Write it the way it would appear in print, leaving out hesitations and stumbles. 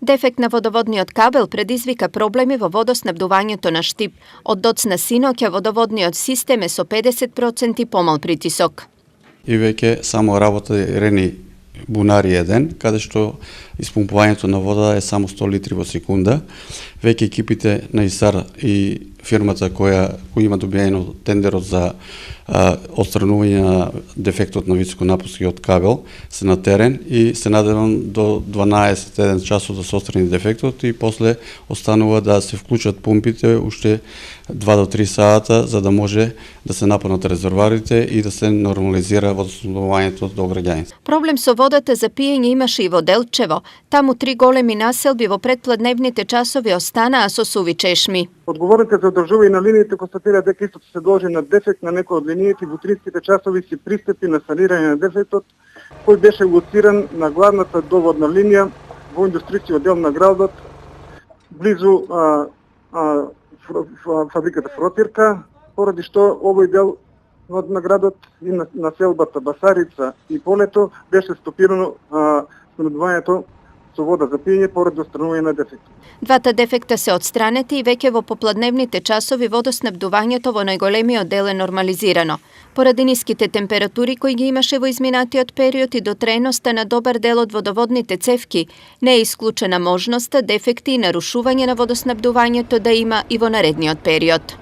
Дефект на водоводниот кабел предизвика проблеми во водоснабдувањето на Штип. Од доцна синоќа водоводниот систем е со 50% помал притисок. И веќе само работа рени бунари 1, каде што испумпувањето на вода е само 100 литри во секунда. Веќе екипите на ИСАР и фирмата која има добиено тендерот за отстранување на дефектот на високонапонскиот кабел се на терен и се надевам до 12 часот да се отстрани дефектот и после останува да се вклучат пумпите уште 2 до 3 сата за да може да се напунат резервоарите и да се нормализира водоснабдувањето до граѓаните. Проблем со водата за пиење имаше и во Делчево. Таму 3 големи населби во предпладневните часови останаа со суви чешми. Одговорните за одржување на линиите констатира дека истото се должи на дефект на некои од линиите. Во утринските часови се пристапи на санирање на дефектот, кој беше лоциран на главната доводна линија во индустријскиот дел на градот, близу фабриката Фротирка, поради што овој дел на градот и на населбата Басарица и Полето беше стопирано снабдувањето со вода за пиење поради отстранување на дефекти. Двата дефекта се отстранети и веќе во попладневните часови водоснабдувањето во најголемиот дел е нормализирано. Поради ниските температури кои ги имаше во изминатиот период и дотрееноста на добар дел од водоводните цевки, не е исклучена можноста дефекти и нарушување на водоснабдувањето да има и во наредниот период.